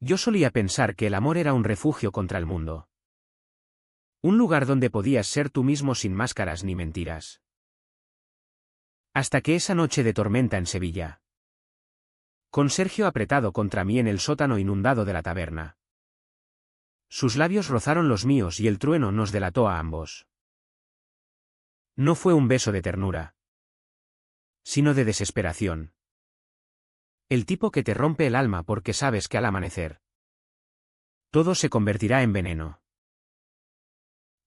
Yo solía pensar que el amor era un refugio contra el mundo. Un lugar donde podías ser tú mismo sin máscaras ni mentiras. Hasta que esa noche de tormenta en Sevilla. Con Sergio apretado contra mí en el sótano inundado de la taberna. Sus labios rozaron los míos y el trueno nos delató a ambos. No fue un beso de ternura, sino de desesperación. El tipo que te rompe el alma porque sabes que al amanecer todo se convertirá en veneno.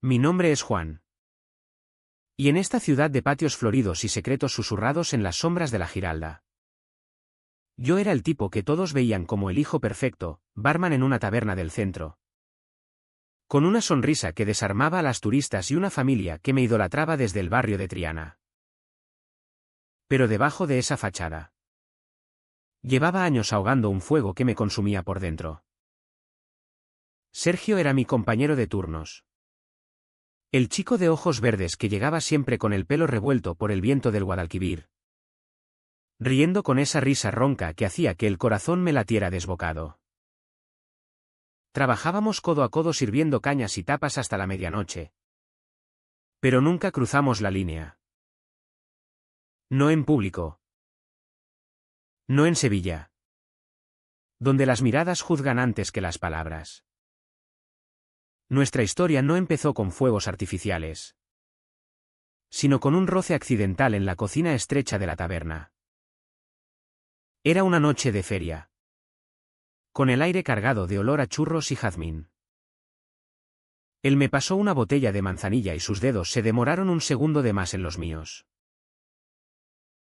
Mi nombre es Juan. Y en esta ciudad de patios floridos y secretos susurrados en las sombras de la Giralda. Yo era el tipo que todos veían como el hijo perfecto, barman en una taberna del centro. Con una sonrisa que desarmaba a las turistas y una familia que me idolatraba desde el barrio de Triana. Pero debajo de esa fachada, llevaba años ahogando un fuego que me consumía por dentro. Sergio era mi compañero de turnos. El chico de ojos verdes que llegaba siempre con el pelo revuelto por el viento del Guadalquivir. Riendo con esa risa ronca que hacía que el corazón me latiera desbocado. Trabajábamos codo a codo sirviendo cañas y tapas hasta la medianoche. Pero nunca cruzamos la línea. No en público. No en Sevilla. Donde las miradas juzgan antes que las palabras. Nuestra historia no empezó con fuegos artificiales, sino con un roce accidental en la cocina estrecha de la taberna. Era una noche de feria, con el aire cargado de olor a churros y jazmín. Él me pasó una botella de manzanilla y sus dedos se demoraron un segundo de más en los míos.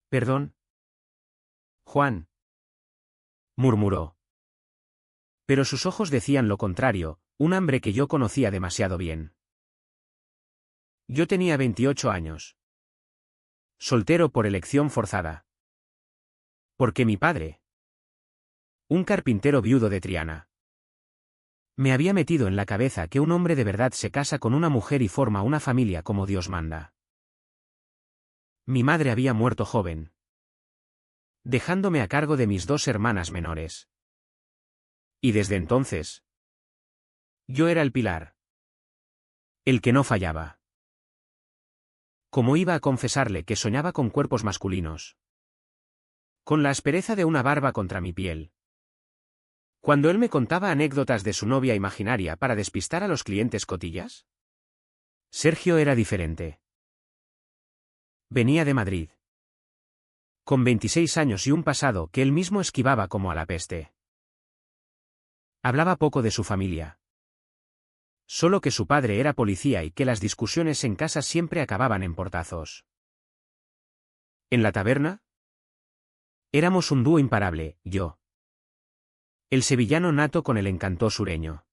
«Perdón, Juan», murmuró. Pero sus ojos decían lo contrario, un hambre que yo conocía demasiado bien. Yo tenía 28 años. Soltero por elección forzada. Porque mi padre, un carpintero viudo de Triana, me había metido en la cabeza que un hombre de verdad se casa con una mujer y forma una familia como Dios manda. Mi madre había muerto joven, dejándome a cargo de mis 2 hermanas menores. Y desde entonces, yo era el pilar. El que no fallaba. ¿Cómo iba a confesarle que soñaba con cuerpos masculinos? Con la aspereza de una barba contra mi piel. Cuando él me contaba anécdotas de su novia imaginaria para despistar a los clientes cotillas. Sergio era diferente. Venía de Madrid. Con 26 años y un pasado que él mismo esquivaba como a la peste. Hablaba poco de su familia. Solo que su padre era policía y que las discusiones en casa siempre acababan en portazos. ¿En la taberna? Éramos un dúo imparable, yo. El sevillano nato con el encanto sureño.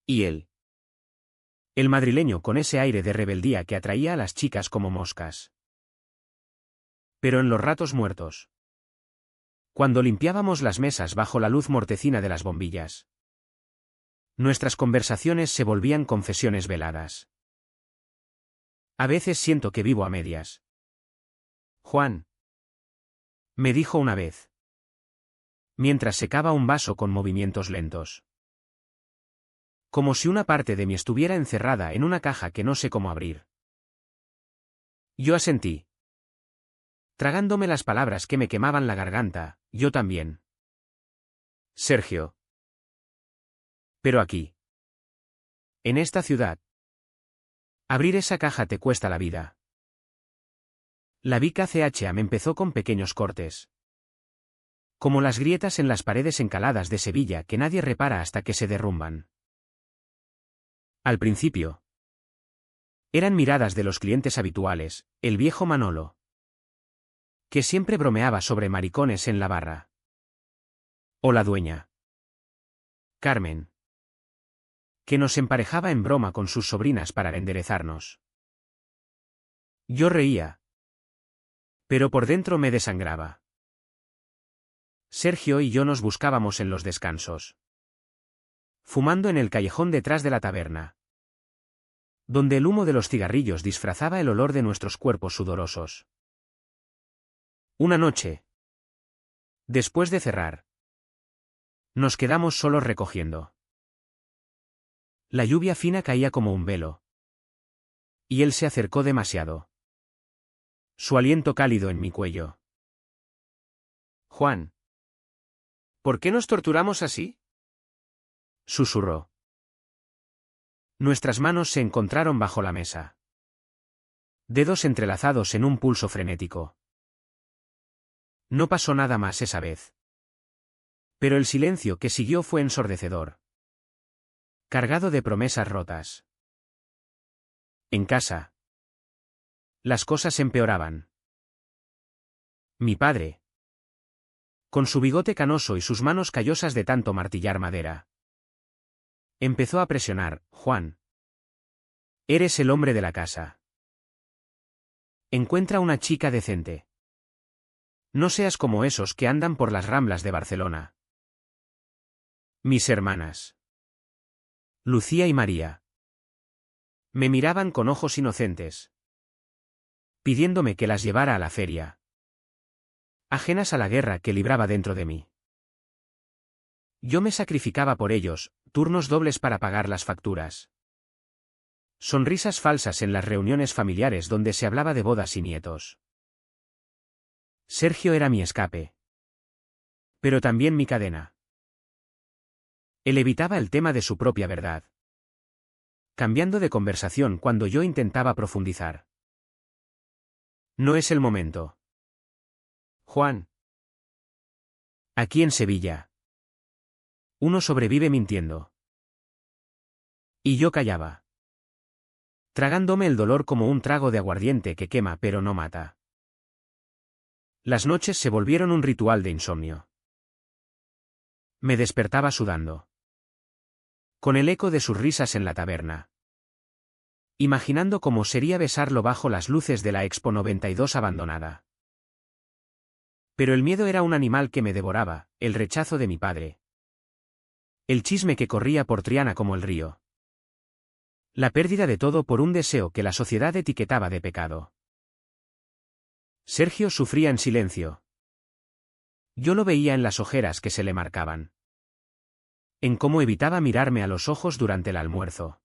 Y él. El madrileño con ese aire de rebeldía que atraía a las chicas como moscas. Pero en los ratos muertos. Cuando limpiábamos las mesas bajo la luz mortecina de las bombillas. Nuestras conversaciones se volvían confesiones veladas. A veces siento que vivo a medias. Juan, me dijo una vez, mientras secaba un vaso con movimientos lentos. Como si una parte de mí estuviera encerrada en una caja que no sé cómo abrir. Yo asentí. Tragándome las palabras que me quemaban la garganta, yo también. Sergio. Pero aquí. En esta ciudad. Abrir esa caja te cuesta la vida. La Vic ACHA me empezó con pequeños cortes. Como las grietas en las paredes encaladas de Sevilla que nadie repara hasta que se derrumban. Al principio. Eran miradas de los clientes habituales, el viejo Manolo. Que siempre bromeaba sobre maricones en la barra. O la dueña. Carmen. Que nos emparejaba en broma con sus sobrinas para enderezarnos. Yo reía. Pero por dentro me desangraba. Sergio y yo nos buscábamos en los descansos. Fumando en el callejón detrás de la taberna. Donde el humo de los cigarrillos disfrazaba el olor de nuestros cuerpos sudorosos. Una noche. Después de cerrar. Nos quedamos solos recogiendo. La lluvia fina caía como un velo. Y él se acercó demasiado. Su aliento cálido en mi cuello. Juan. ¿Por qué nos torturamos así? Susurró. Nuestras manos se encontraron bajo la mesa. Dedos entrelazados en un pulso frenético. No pasó nada más esa vez. Pero el silencio que siguió fue ensordecedor. Cargado de promesas rotas. En casa. Las cosas empeoraban. Mi padre. Con su bigote canoso y sus manos callosas de tanto martillar madera. Empezó a presionar: Juan. Eres el hombre de la casa. Encuentra una chica decente. No seas como esos que andan por las ramblas de Barcelona. Mis hermanas. Lucía y María. Me miraban con ojos inocentes. Pidiéndome que las llevara a la feria. Ajenas a la guerra que libraba dentro de mí. Yo me sacrificaba por ellos, turnos dobles para pagar las facturas. Sonrisas falsas en las reuniones familiares donde se hablaba de bodas y nietos. Sergio era mi escape. Pero también mi cadena. Él evitaba el tema de su propia verdad. Cambiando de conversación cuando yo intentaba profundizar. No es el momento. Juan. Aquí en Sevilla. Uno sobrevive mintiendo. Y yo callaba. Tragándome el dolor como un trago de aguardiente que quema pero no mata. Las noches se volvieron un ritual de insomnio. Me despertaba sudando. Con el eco de sus risas en la taberna. Imaginando cómo sería besarlo bajo las luces de la Expo 92 abandonada. Pero el miedo era un animal que me devoraba, el rechazo de mi padre. El chisme que corría por Triana como el río. La pérdida de todo por un deseo que la sociedad etiquetaba de pecado. Sergio sufría en silencio. Yo lo veía en las ojeras que se le marcaban. En cómo evitaba mirarme a los ojos durante el almuerzo.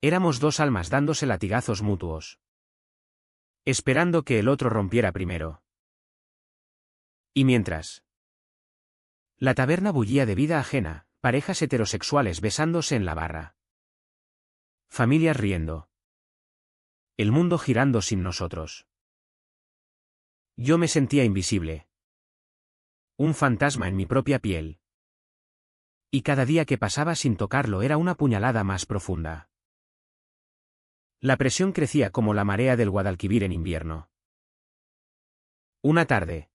Éramos dos almas dándose latigazos mutuos. Esperando que el otro rompiera primero. Y mientras. La taberna bullía de vida ajena, parejas heterosexuales besándose en la barra. Familias riendo. El mundo girando sin nosotros. Yo me sentía invisible. Un fantasma en mi propia piel. Y cada día que pasaba sin tocarlo era una puñalada más profunda. La presión crecía como la marea del Guadalquivir en invierno. Una tarde.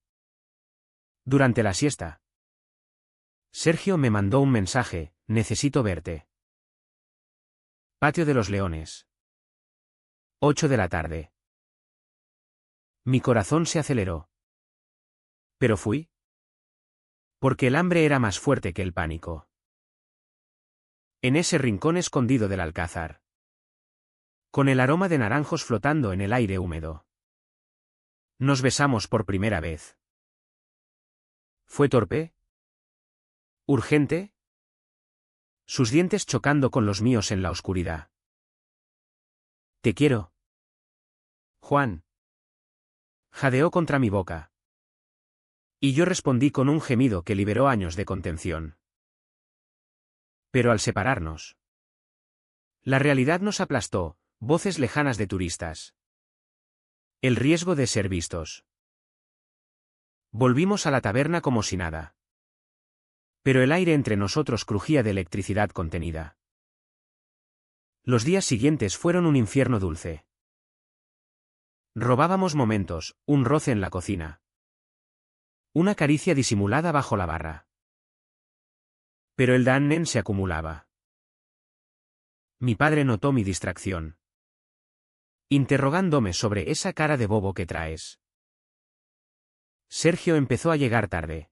Durante la siesta. Sergio me mandó un mensaje: necesito verte. Patio de los Leones. 8 de la tarde. Mi corazón se aceleró. Pero fui. Porque el hambre era más fuerte que el pánico. En ese rincón escondido del alcázar. Con el aroma de naranjos flotando en el aire húmedo. Nos besamos por primera vez. ¿Fue torpe? ¿Urgente? Sus dientes chocando con los míos en la oscuridad. Te quiero. Juan. Jadeó contra mi boca. Y yo respondí con un gemido que liberó años de contención. Pero al separarnos. La realidad nos aplastó, voces lejanas de turistas. El riesgo de ser vistos. Volvimos a la taberna como si nada. Pero el aire entre nosotros crujía de electricidad contenida. Los días siguientes fueron un infierno dulce. Robábamos momentos, un roce en la cocina. Una caricia disimulada bajo la barra. Pero el dannen se acumulaba. Mi padre notó mi distracción. Interrogándome sobre esa cara de bobo que traes. Sergio empezó a llegar tarde.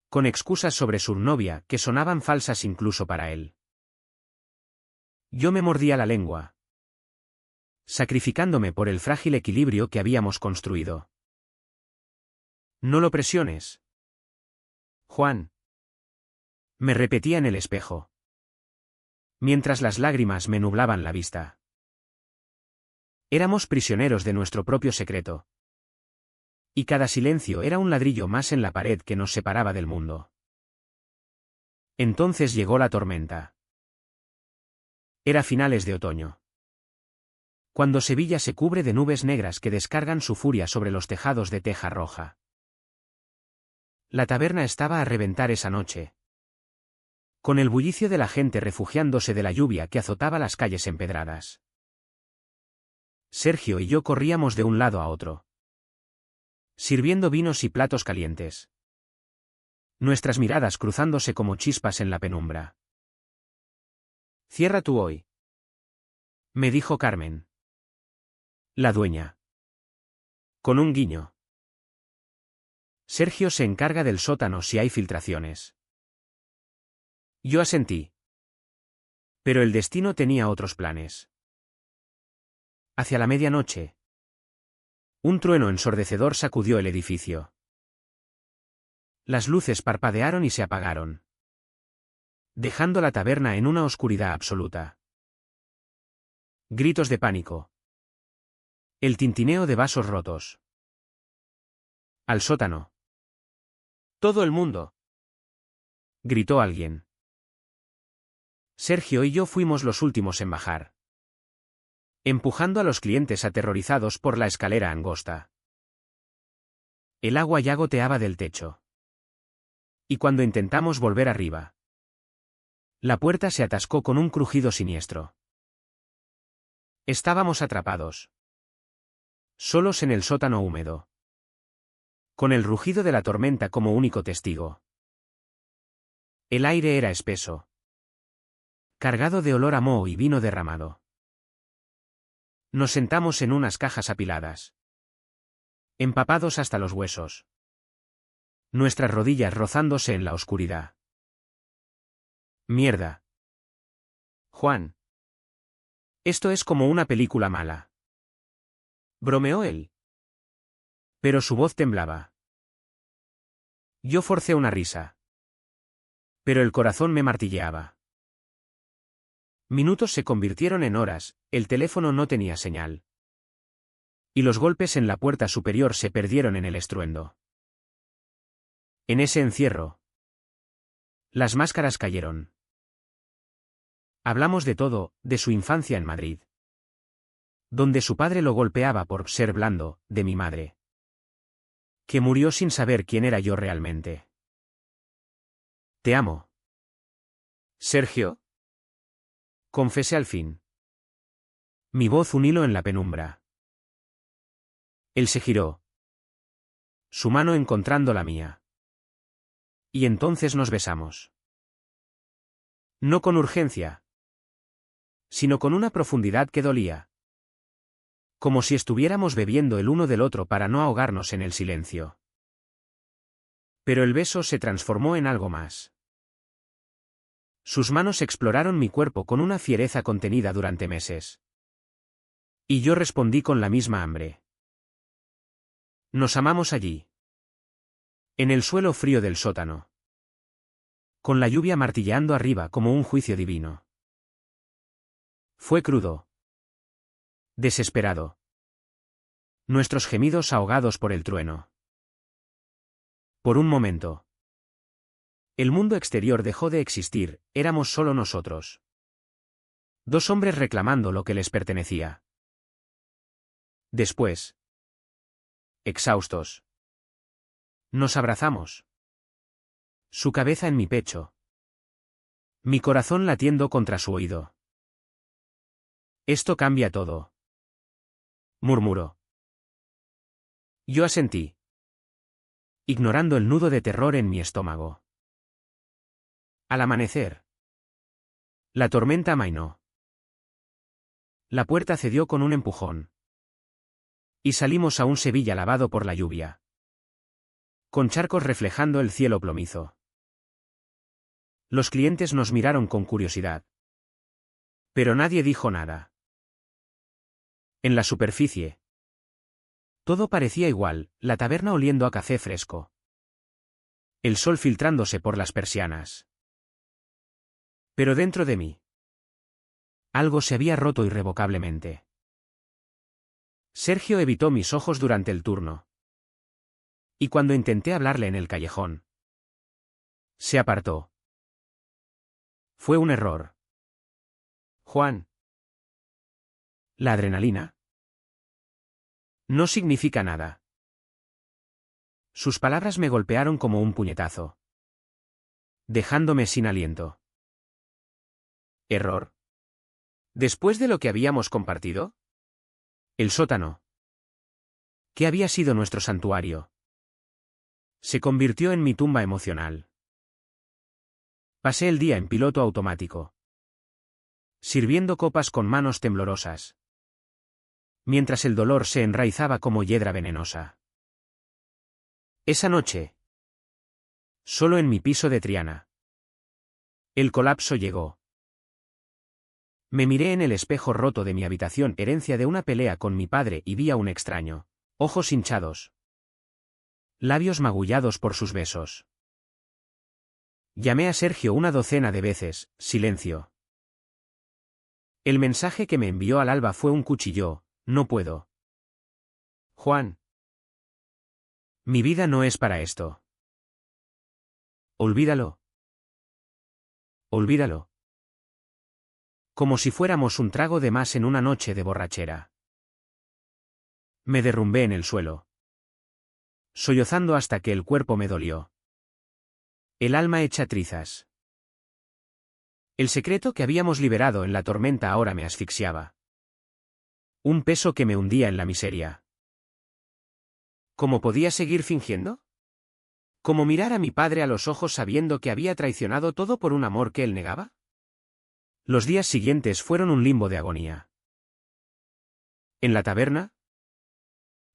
Con excusas sobre su novia que sonaban falsas incluso para él. Yo me mordía la lengua. Sacrificándome por el frágil equilibrio que habíamos construido. No lo presiones. Juan. Me repetía en el espejo, mientras las lágrimas me nublaban la vista. Éramos prisioneros de nuestro propio secreto. Y cada silencio era un ladrillo más en la pared que nos separaba del mundo. Entonces llegó la tormenta. Era finales de otoño. Cuando Sevilla se cubre de nubes negras que descargan su furia sobre los tejados de teja roja. La taberna estaba a reventar esa noche, con el bullicio de la gente refugiándose de la lluvia que azotaba las calles empedradas. Sergio y yo corríamos de un lado a otro, sirviendo vinos y platos calientes, nuestras miradas cruzándose como chispas en la penumbra. «Cierra tú hoy», me dijo Carmen, la dueña, con un guiño. Sergio se encarga del sótano si hay filtraciones. Yo asentí. Pero el destino tenía otros planes. Hacia la medianoche, un trueno ensordecedor sacudió el edificio. Las luces parpadearon y se apagaron, dejando la taberna en una oscuridad absoluta. Gritos de pánico. El tintineo de vasos rotos. Al sótano. «¡Todo el mundo!», gritó alguien. Sergio y yo fuimos los últimos en bajar, empujando a los clientes aterrorizados por la escalera angosta. El agua ya goteaba del techo. Y cuando intentamos volver arriba, la puerta se atascó con un crujido siniestro. Estábamos atrapados, solos en el sótano húmedo, con el rugido de la tormenta como único testigo. El aire era espeso, cargado de olor a moho y vino derramado. Nos sentamos en unas cajas apiladas, empapados hasta los huesos, nuestras rodillas rozándose en la oscuridad. «Mierda. Juan. Esto es como una película mala», bromeó él. Pero su voz temblaba. Yo forcé una risa, pero el corazón me martilleaba. Minutos se convirtieron en horas, el teléfono no tenía señal. Y los golpes en la puerta superior se perdieron en el estruendo. En ese encierro, las máscaras cayeron. Hablamos de todo, de su infancia en Madrid, donde su padre lo golpeaba por ser blando, de mi madre, que murió sin saber quién era yo realmente. «Te amo, Sergio», confesé al fin. Mi voz un hilo en la penumbra. Él se giró, su mano encontrando la mía. Y entonces nos besamos. No con urgencia, sino con una profundidad que dolía. Como si estuviéramos bebiendo el uno del otro para no ahogarnos en el silencio. Pero el beso se transformó en algo más. Sus manos exploraron mi cuerpo con una fiereza contenida durante meses. Y yo respondí con la misma hambre. Nos amamos allí, en el suelo frío del sótano, con la lluvia martilleando arriba como un juicio divino. Fue crudo, desesperado. Nuestros gemidos ahogados por el trueno. Por un momento, el mundo exterior dejó de existir, éramos solo nosotros. Dos hombres reclamando lo que les pertenecía. Después, exhaustos, nos abrazamos. Su cabeza en mi pecho. Mi corazón latiendo contra su oído. «Esto cambia todo», murmuró. Yo asentí, ignorando el nudo de terror en mi estómago. Al amanecer, la tormenta amainó. La puerta cedió con un empujón. Y salimos a un Sevilla lavado por la lluvia, con charcos reflejando el cielo plomizo. Los clientes nos miraron con curiosidad, pero nadie dijo nada. En la superficie, todo parecía igual, la taberna oliendo a café fresco, el sol filtrándose por las persianas. Pero dentro de mí, algo se había roto irrevocablemente. Sergio evitó mis ojos durante el turno. Y cuando intenté hablarle en el callejón, se apartó. Fue un error. Juan. La adrenalina no significa nada. Sus palabras me golpearon como un puñetazo, dejándome sin aliento. ¿Error? ¿Después de lo que habíamos compartido? El sótano, que había sido nuestro santuario, se convirtió en mi tumba emocional. Pasé el día en piloto automático, sirviendo copas con manos temblorosas, mientras el dolor se enraizaba como hiedra venenosa. Esa noche, solo en mi piso de Triana, el colapso llegó. Me miré en el espejo roto de mi habitación, herencia de una pelea con mi padre, y vi a un extraño, ojos hinchados, labios magullados por sus besos. Llamé a Sergio una docena de veces, silencio. El mensaje que me envió al alba fue un cuchillo: no puedo. Juan. Mi vida no es para esto. Olvídalo. Olvídalo. Como si fuéramos un trago de más en una noche de borrachera. Me derrumbé en el suelo, sollozando hasta que el cuerpo me dolió. El alma hecha trizas. El secreto que habíamos liberado en la tormenta ahora me asfixiaba. Un peso que me hundía en la miseria. ¿Cómo podía seguir fingiendo? ¿Cómo mirar a mi padre a los ojos sabiendo que había traicionado todo por un amor que él negaba? Los días siguientes fueron un limbo de agonía. En la taberna,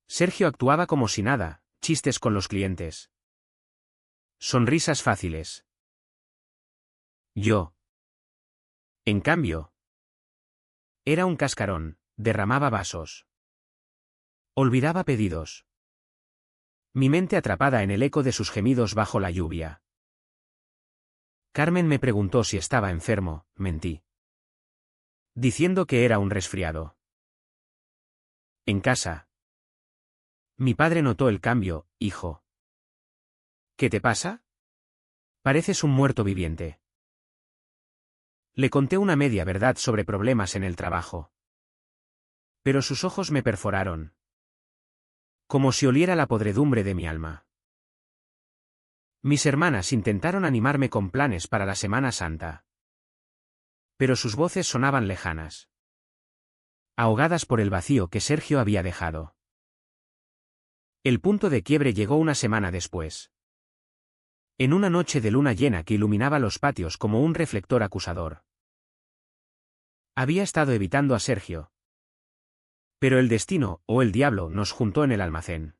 Sergio actuaba como si nada, chistes con los clientes, sonrisas fáciles. Yo, en cambio, era un cascarón, derramaba vasos, olvidaba pedidos. Mi mente atrapada en el eco de sus gemidos bajo la lluvia. Carmen me preguntó si estaba enfermo, mentí, diciendo que era un resfriado. En casa, mi padre notó el cambio: hijo. ¿Qué te pasa? Pareces un muerto viviente. Le conté una media verdad sobre problemas en el trabajo. Pero sus ojos me perforaron, como si oliera la podredumbre de mi alma. Mis hermanas intentaron animarme con planes para la Semana Santa. Pero sus voces sonaban lejanas, ahogadas por el vacío que Sergio había dejado. El punto de quiebre llegó una semana después. En una noche de luna llena que iluminaba los patios como un reflector acusador. Había estado evitando a Sergio. Pero el destino, o el diablo, nos juntó en el almacén.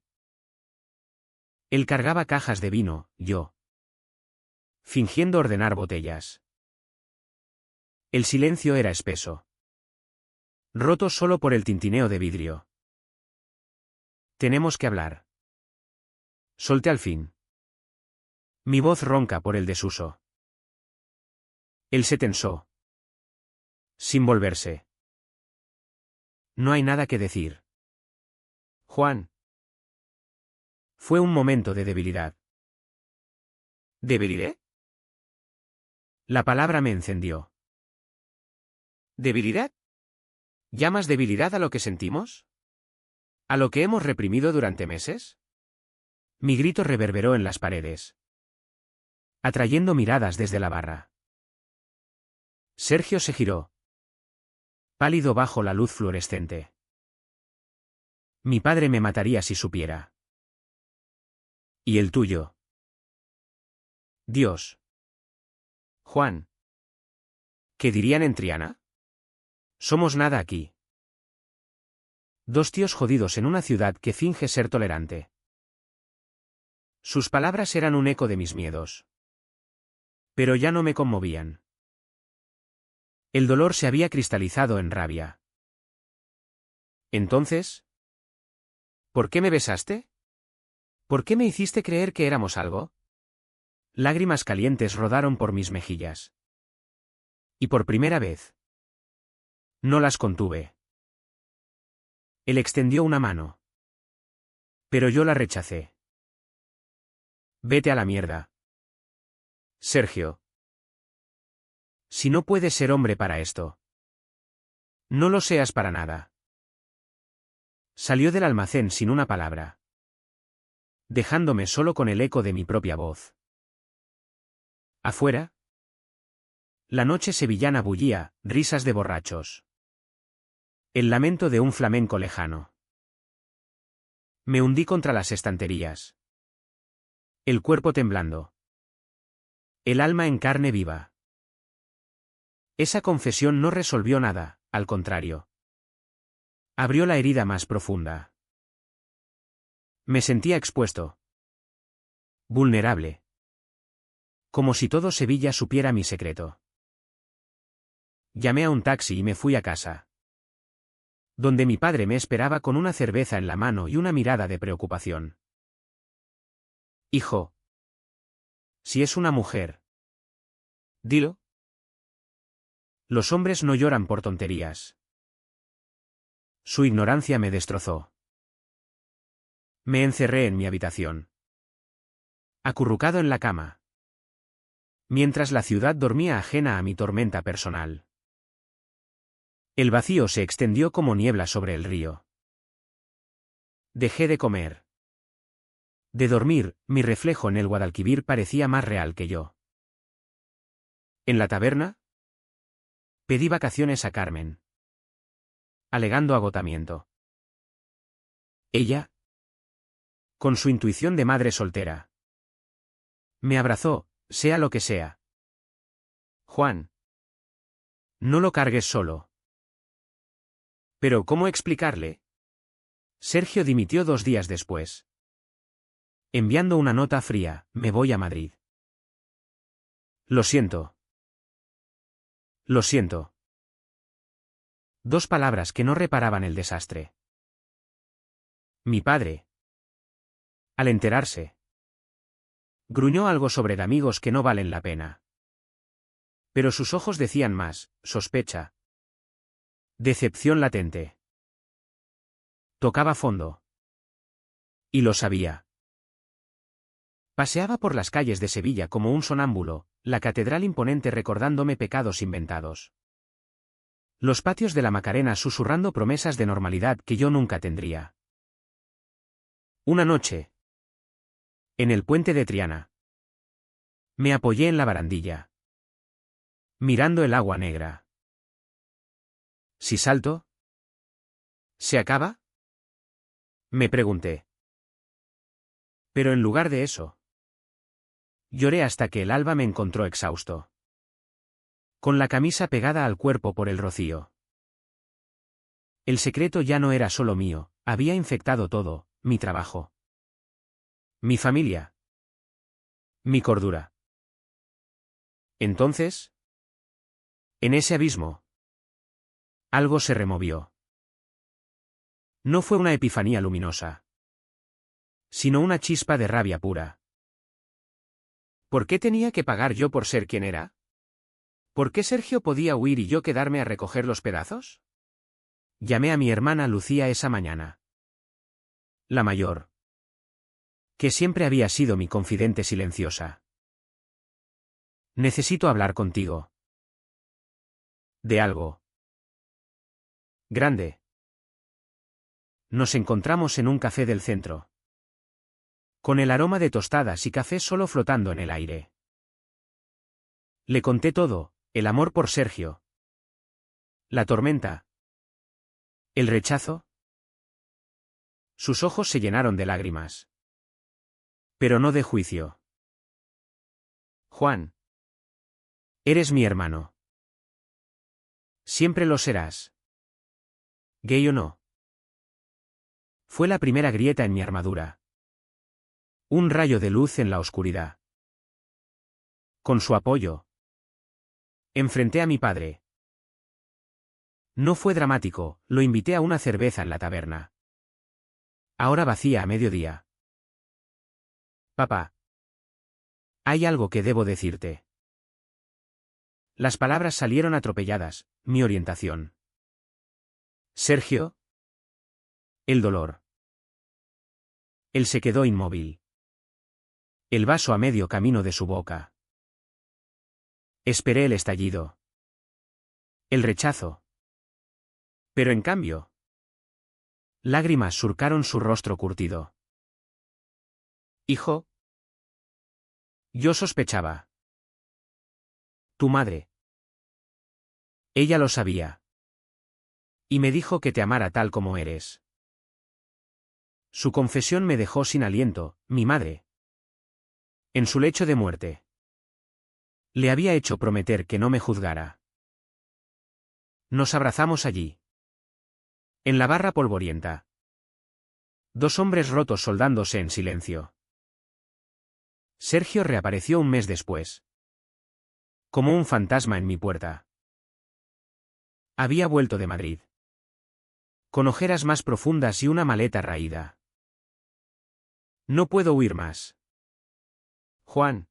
Él cargaba cajas de vino, yo fingiendo ordenar botellas. El silencio era espeso, roto solo por el tintineo de vidrio. Tenemos que hablar. Solté al fin, mi voz ronca por el desuso. Él se tensó, sin volverse. No hay nada que decir. Juan. Fue un momento de debilidad. ¿Debilidad? La palabra me encendió. ¿Debilidad? ¿Llamas debilidad a lo que sentimos? ¿A lo que hemos reprimido durante meses? Mi grito reverberó en las paredes, atrayendo miradas desde la barra. Sergio se giró, pálido bajo la luz fluorescente. Mi padre me mataría si supiera. ¿Y el tuyo? Dios. Juan. ¿Qué dirían en Triana? Somos nada aquí. Dos tíos jodidos en una ciudad que finge ser tolerante. Sus palabras eran un eco de mis miedos. Pero ya no me conmovían. El dolor se había cristalizado en rabia. Entonces, ¿por qué me besaste? ¿Por qué me hiciste creer que éramos algo? Lágrimas calientes rodaron por mis mejillas. Y por primera vez. No las contuve. Él extendió una mano. Pero yo la rechacé. Vete a la mierda. Sergio. Si no puedes ser hombre para esto. No lo seas para nada. Salió del almacén sin una palabra. Dejándome solo con el eco de mi propia voz. Afuera. La noche sevillana bullía, risas de borrachos. El lamento de un flamenco lejano. Me hundí contra las estanterías. El cuerpo temblando. El alma en carne viva. Esa confesión no resolvió nada, al contrario. Abrió la herida más profunda. Me sentía expuesto. Vulnerable. Como si todo Sevilla supiera mi secreto. Llamé a un taxi y me fui a casa. Donde mi padre me esperaba con una cerveza en la mano y una mirada de preocupación. Hijo. Si es una mujer. Dilo. Los hombres no lloran por tonterías. Su ignorancia me destrozó. Me encerré en mi habitación. Acurrucado en la cama. Mientras la ciudad dormía ajena a mi tormenta personal. El vacío se extendió como niebla sobre el río. Dejé de comer. De dormir, mi reflejo en el Guadalquivir parecía más real que yo. En la taberna, pedí vacaciones a Carmen. Alegando agotamiento. Ella, con su intuición de madre soltera, me abrazó, sea lo que sea. Juan. No lo cargues solo. Pero ¿cómo explicarle? Sergio dimitió 2 días después. Enviando una nota fría, me voy a Madrid. Lo siento. Lo siento. 2 palabras que no reparaban el desastre. Mi padre. Al enterarse. Gruñó algo sobre amigos que no valen la pena. Pero sus ojos decían más, sospecha. Decepción latente. Tocaba fondo. Y lo sabía. Paseaba por las calles de Sevilla como un sonámbulo, la catedral imponente recordándome pecados inventados. Los patios de la Macarena susurrando promesas de normalidad que yo nunca tendría. Una noche. En el puente de Triana. Me apoyé en la barandilla. Mirando el agua negra. ¿Si salto? ¿Se acaba? Me pregunté. Pero en lugar de eso. Lloré hasta que el alba me encontró exhausto. Con la camisa pegada al cuerpo por el rocío. El secreto ya no era solo mío, había infectado todo, mi trabajo. Mi familia. Mi cordura. Entonces. En ese abismo. Algo se removió. No fue una epifanía luminosa. Sino una chispa de rabia pura. ¿Por qué tenía que pagar yo por ser quien era? ¿Por qué Sergio podía huir y yo quedarme a recoger los pedazos? Llamé a mi hermana Lucía esa mañana. La mayor. Que siempre había sido mi confidente silenciosa. Necesito hablar contigo. De algo. Grande. Nos encontramos en un café del centro. Con el aroma de tostadas y café solo flotando en el aire. Le conté todo, el amor por Sergio. La tormenta. El rechazo. Sus ojos se llenaron de lágrimas. Pero no de juicio. Juan. Eres mi hermano. Siempre lo serás. Gay o no. Fue la primera grieta en mi armadura. Un rayo de luz en la oscuridad. Con su apoyo. Enfrenté a mi padre. No fue dramático, lo invité a una cerveza en la taberna. Ahora vacía a mediodía. Papá. Hay algo que debo decirte. Las palabras salieron atropelladas, mi orientación. Sergio. El dolor. Él se quedó inmóvil. El vaso a medio camino de su boca. Esperé el estallido. El rechazo. Pero en cambio, lágrimas surcaron su rostro curtido. Hijo. Yo sospechaba. Tu madre. Ella lo sabía. Y me dijo que te amara tal como eres. Su confesión me dejó sin aliento, mi madre. En su lecho de muerte. Le había hecho prometer que no me juzgara. Nos abrazamos allí. En la barra polvorienta. Dos hombres rotos soldándose en silencio. Sergio reapareció un mes después. Como un fantasma en mi puerta. Había vuelto de Madrid. Con ojeras más profundas y una maleta raída. No puedo huir más. Juan.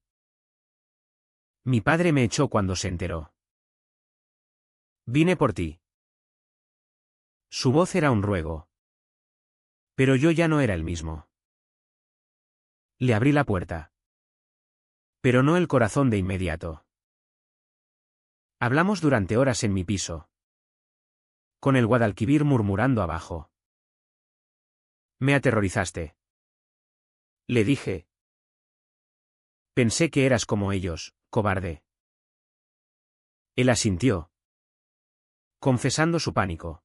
Mi padre me echó cuando se enteró. Vine por ti. Su voz era un ruego. Pero yo ya no era el mismo. Le abrí la puerta. Pero no el corazón de inmediato. Hablamos durante horas en mi piso. Con el Guadalquivir murmurando abajo. Me aterrorizaste. Le dije. Pensé que eras como ellos, cobarde. Él asintió. Confesando su pánico.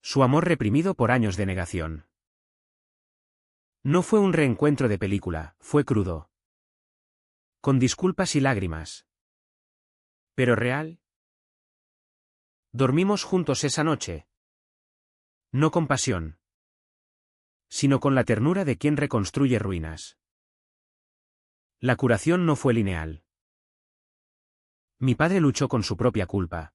Su amor reprimido por años de negación. No fue un reencuentro de película, fue crudo. Con disculpas y lágrimas. ¿Pero real? Dormimos juntos esa noche. No con pasión. Sino con la ternura de quien reconstruye ruinas. La curación no fue lineal. Mi padre luchó con su propia culpa.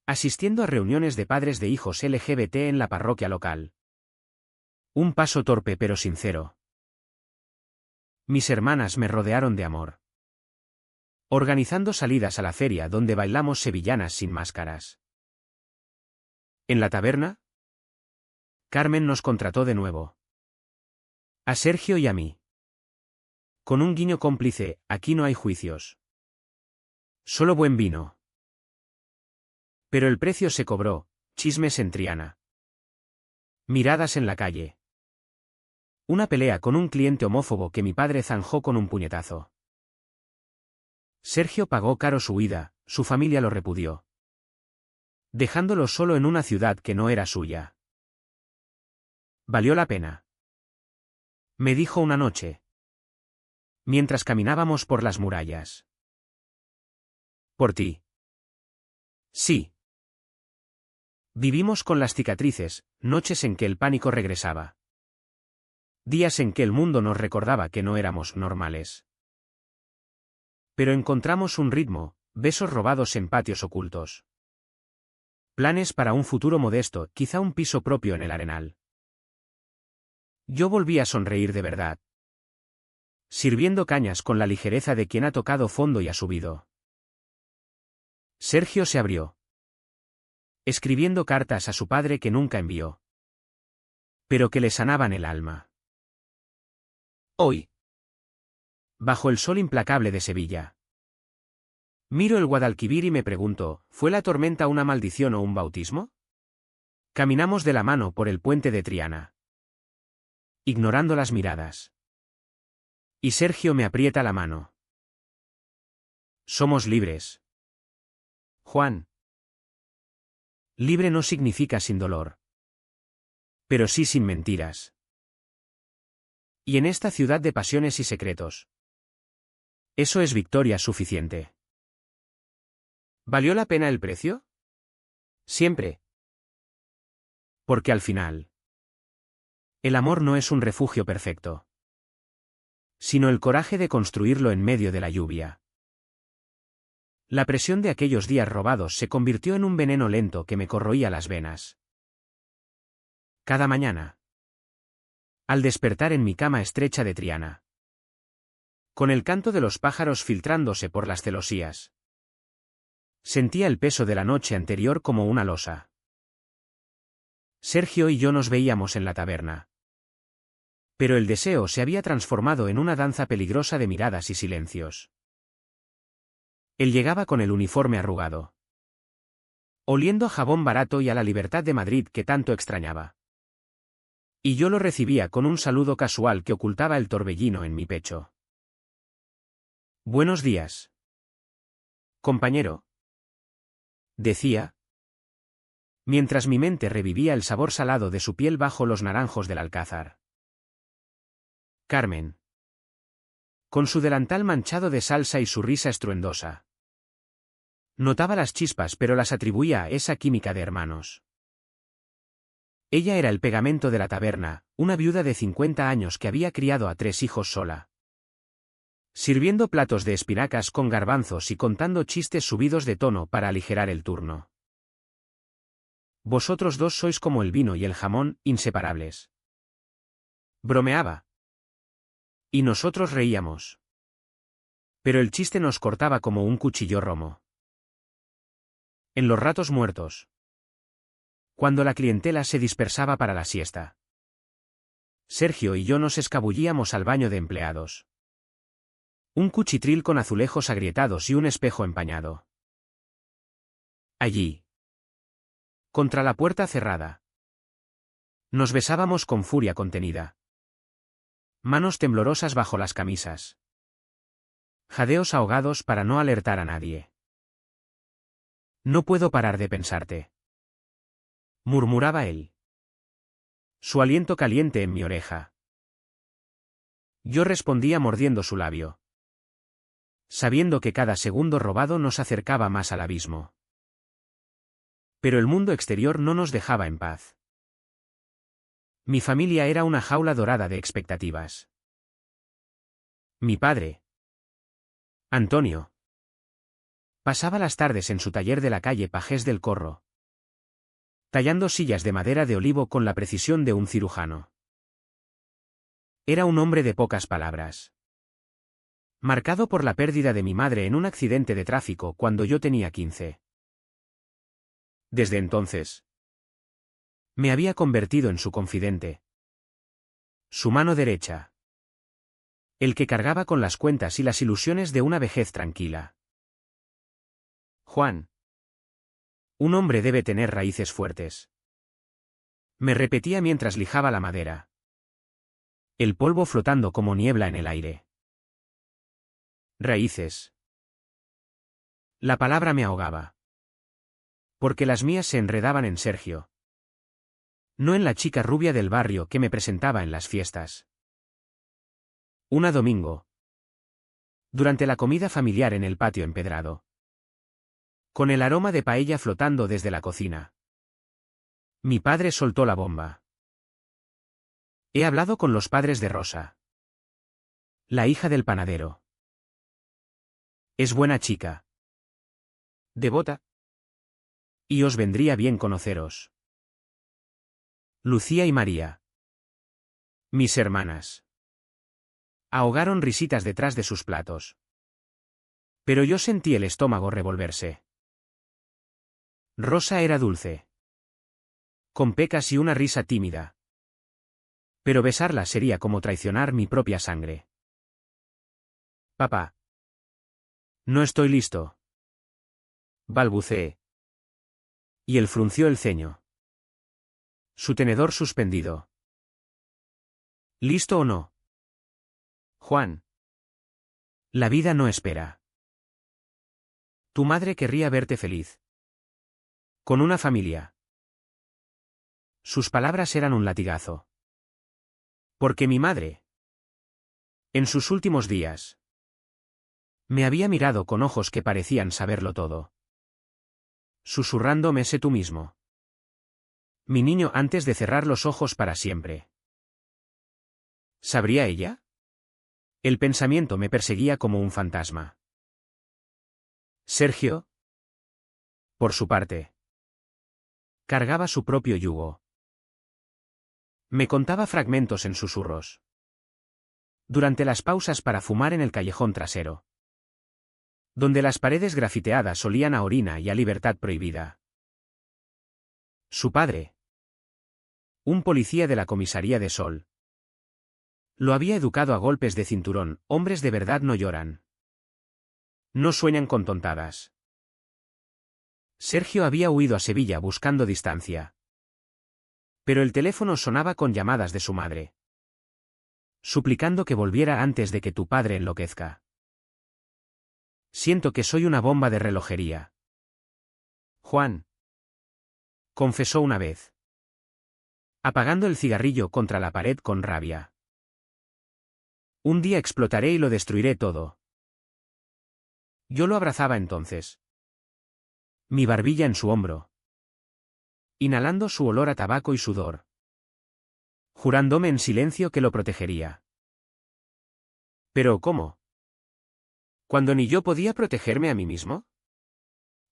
Asistiendo a reuniones de padres de hijos LGBT en la parroquia local. Un paso torpe pero sincero. Mis hermanas me rodearon de amor. Organizando salidas a la feria donde bailamos sevillanas sin máscaras. En la taberna, Carmen nos contrató de nuevo. A Sergio y a mí. Con un guiño cómplice, aquí no hay juicios. Solo buen vino. Pero el precio se cobró, chismes en Triana. Miradas en la calle. Una pelea con un cliente homófobo que mi padre zanjó con un puñetazo. Sergio pagó caro su huida, su familia lo repudió. Dejándolo solo en una ciudad que no era suya. Valió la pena. Me dijo una noche. Mientras caminábamos por las murallas. Por ti. Sí. Vivimos con las cicatrices, noches en que el pánico regresaba. Días en que el mundo nos recordaba que no éramos normales. Pero encontramos un ritmo, besos robados en patios ocultos. Planes para un futuro modesto, quizá un piso propio en el Arenal. Yo volví a sonreír de verdad. Sirviendo cañas con la ligereza de quien ha tocado fondo y ha subido. Sergio se abrió. Escribiendo cartas a su padre que nunca envió. Pero que le sanaban el alma. Hoy. Bajo el sol implacable de Sevilla. Miro el Guadalquivir y me pregunto, ¿fue la tormenta una maldición o un bautismo? Caminamos de la mano por el puente de Triana. Ignorando las miradas. Y Sergio me aprieta la mano. Somos libres. Juan. Libre no significa sin dolor. Pero sí sin mentiras. Y en esta ciudad de pasiones y secretos. Eso es victoria suficiente. ¿Valió la pena el precio? Siempre. Porque al final. El amor no es un refugio perfecto. Sino el coraje de construirlo en medio de la lluvia. La presión de aquellos días robados se convirtió en un veneno lento que me corroía las venas. Cada mañana. Al despertar en mi cama estrecha de Triana. con el canto de los pájaros filtrándose por las celosías. Sentía el peso de la noche anterior como una losa. Sergio y yo nos veíamos en la taberna. Pero el deseo se había transformado en una danza peligrosa de miradas y silencios. Él llegaba con el uniforme arrugado, oliendo a jabón barato y a la libertad de Madrid que tanto extrañaba. Y yo lo recibía con un saludo casual que ocultaba el torbellino en mi pecho. «Buenos días, compañero», decía, mientras mi mente revivía el sabor salado de su piel bajo los naranjos del alcázar. Carmen, con su delantal manchado de salsa y su risa estruendosa. Notaba las chispas, pero las atribuía a esa química de hermanos. Ella era el pegamento de la taberna, una viuda de 50 años que había criado a 3 hijos sola. Sirviendo platos de espinacas con garbanzos y contando chistes subidos de tono para aligerar el turno. Vosotros dos sois como el vino y el jamón, inseparables. Bromeaba. Y nosotros reíamos. Pero el chiste nos cortaba como un cuchillo romo. En los ratos muertos, cuando la clientela se dispersaba para la siesta, Sergio y yo nos escabullíamos al baño de empleados. Un cuchitril con azulejos agrietados y un espejo empañado. Allí, contra la puerta cerrada, nos besábamos con furia contenida. Manos temblorosas bajo las camisas. Jadeos ahogados para no alertar a nadie. No puedo parar de pensarte, murmuraba él. Su aliento caliente en mi oreja. Yo respondía mordiendo su labio, sabiendo que cada segundo robado nos acercaba más al abismo. Pero el mundo exterior no nos dejaba en paz. Mi familia era una jaula dorada de expectativas. Mi padre, Antonio, pasaba las tardes en su taller de la calle Pajés del Corro, tallando sillas de madera de olivo con la precisión de un cirujano. Era un hombre de pocas palabras, marcado por la pérdida de mi madre en un accidente de tráfico cuando yo tenía 15. Desde entonces, me había convertido en su confidente, su mano derecha, el que cargaba con las cuentas y las ilusiones de una vejez tranquila. Juan, un hombre debe tener raíces fuertes, me repetía mientras lijaba la madera, el polvo flotando como niebla en el aire. Raíces. La palabra me ahogaba, porque las mías se enredaban en Sergio, no en la chica rubia del barrio que me presentaba en las fiestas. Una domingo, durante la comida familiar en el patio empedrado, con el aroma de paella flotando desde la cocina, mi padre soltó la bomba. He hablado con los padres de Rosa, la hija del panadero. Es buena chica, devota, y os vendría bien conoceros. Lucía y María, mis hermanas, ahogaron risitas detrás de sus platos. Pero yo sentí el estómago revolverse. Rosa era dulce, con pecas y una risa tímida. Pero besarla sería como traicionar mi propia sangre. Papá. No estoy listo, balbuceé. Y él frunció el ceño. Su tenedor suspendido. ¿Listo o no? Juan. La vida no espera. Tu madre querría verte feliz, con una familia. Sus palabras eran un latigazo. Porque mi madre, en sus últimos días, me había mirado con ojos que parecían saberlo todo. Susurrándome: sé tú mismo. Mi niño, antes de cerrar los ojos para siempre. ¿Sabría ella? El pensamiento me perseguía como un fantasma. Sergio, por su parte, cargaba su propio yugo. Me contaba fragmentos en susurros. durante las pausas para fumar en el callejón trasero, donde las paredes grafiteadas olían a orina y a libertad prohibida. Su padre, un policía de la comisaría de Sol, lo había educado a golpes de cinturón. Hombres de verdad no lloran. No sueñan con tontadas. Sergio había huido a Sevilla buscando distancia. Pero el teléfono sonaba con llamadas de su madre, suplicando que volviera antes de que tu padre enloquezca. Siento que soy una bomba de relojería, Juan, confesó una vez, apagando el cigarrillo contra la pared con rabia. Un día explotaré y lo destruiré todo. Yo lo abrazaba entonces, mi barbilla en su hombro, inhalando su olor a tabaco y sudor, jurándome en silencio que lo protegería. ¿Pero cómo? ¿Cuando ni yo podía protegerme a mí mismo?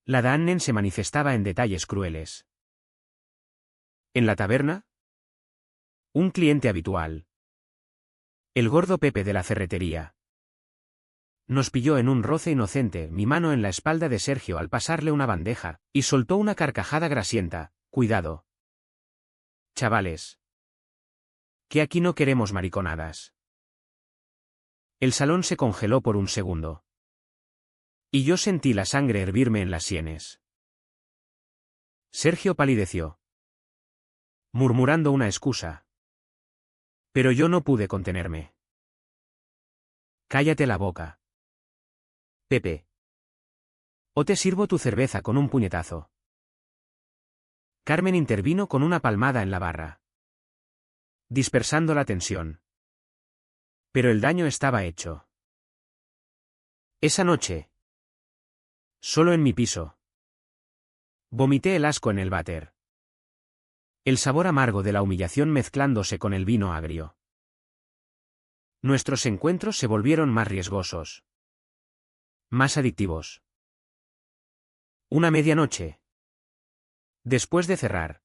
La Dannen se manifestaba en detalles crueles. En la taberna, un cliente habitual, el gordo Pepe de la ferretería, nos pilló en un roce inocente, mi mano en la espalda de Sergio al pasarle una bandeja, y soltó una carcajada grasienta. Cuidado, chavales, que aquí no queremos mariconadas. El salón se congeló por un segundo. Y yo sentí la sangre hervirme en las sienes. Sergio palideció, murmurando una excusa. Pero yo no pude contenerme. Cállate la boca, Pepe. O te sirvo tu cerveza con un puñetazo. Carmen intervino con una palmada en la barra, dispersando la tensión. Pero el daño estaba hecho. Esa noche, solo en mi piso, vomité el asco en el váter. El sabor amargo de la humillación mezclándose con el vino agrio. Nuestros encuentros se volvieron más riesgosos, más adictivos. Una medianoche, después de cerrar,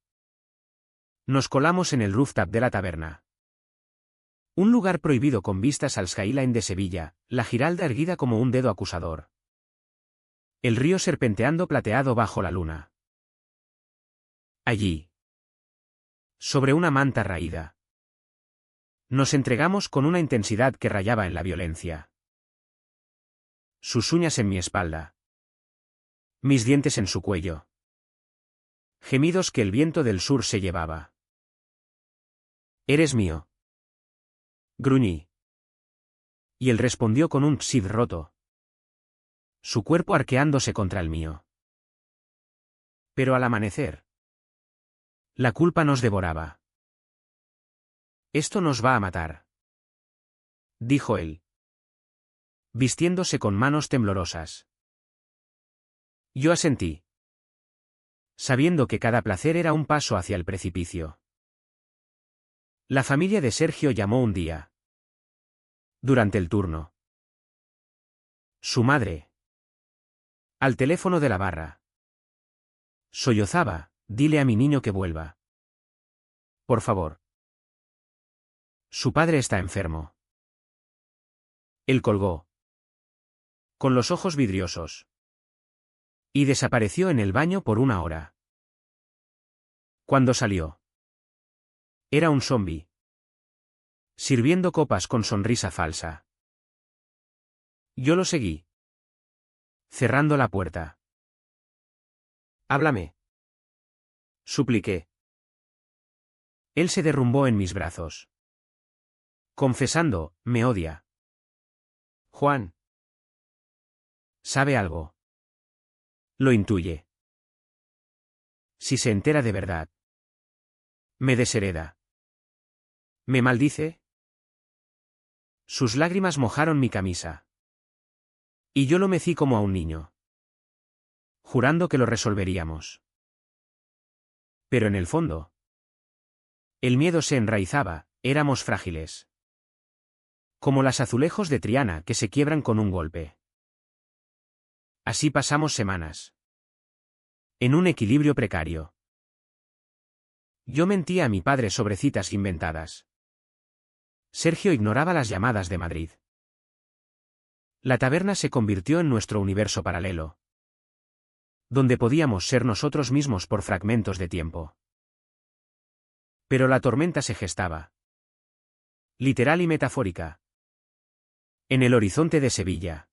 nos colamos en el rooftop de la taberna. Un lugar prohibido con vistas al skyline de Sevilla, la Giralda erguida como un dedo acusador. El río serpenteando plateado bajo la luna. Allí, sobre una manta raída, nos entregamos con una intensidad que rayaba en la violencia. Sus uñas en mi espalda, mis dientes en su cuello. Gemidos que el viento del sur se llevaba. Eres mío, gruñí. Y él respondió con un sid roto, su cuerpo arqueándose contra el mío. Pero al amanecer, la culpa nos devoraba. Esto nos va a matar, dijo él, vistiéndose con manos temblorosas. Yo asentí, sabiendo que cada placer era un paso hacia el precipicio. La familia de Sergio llamó un día, durante el turno. Su madre, al teléfono de la barra. Sollozaba, dile a mi niño que vuelva. Por favor. Su padre está enfermo. Él colgó, con los ojos vidriosos, y desapareció en el baño por una hora. Cuando salió, era un zombi, sirviendo copas con sonrisa falsa. Yo lo seguí, cerrando la puerta. Háblame, supliqué. Él se derrumbó en mis brazos, confesando, me odia. Juan. ¿Sabe algo? Lo intuye. Si se entera de verdad, me deshereda. ¿Me maldice? Sus lágrimas mojaron mi camisa. Y yo lo mecí como a un niño, jurando que lo resolveríamos. Pero en el fondo, el miedo se enraizaba, éramos frágiles. Como las azulejos de Triana que se quiebran con un golpe. Así pasamos semanas. En un equilibrio precario. Yo mentía a mi padre sobre citas inventadas. Sergio ignoraba las llamadas de Madrid. La taberna se convirtió en nuestro universo paralelo, donde podíamos ser nosotros mismos por fragmentos de tiempo. Pero la tormenta se gestaba, literal y metafórica, en el horizonte de Sevilla.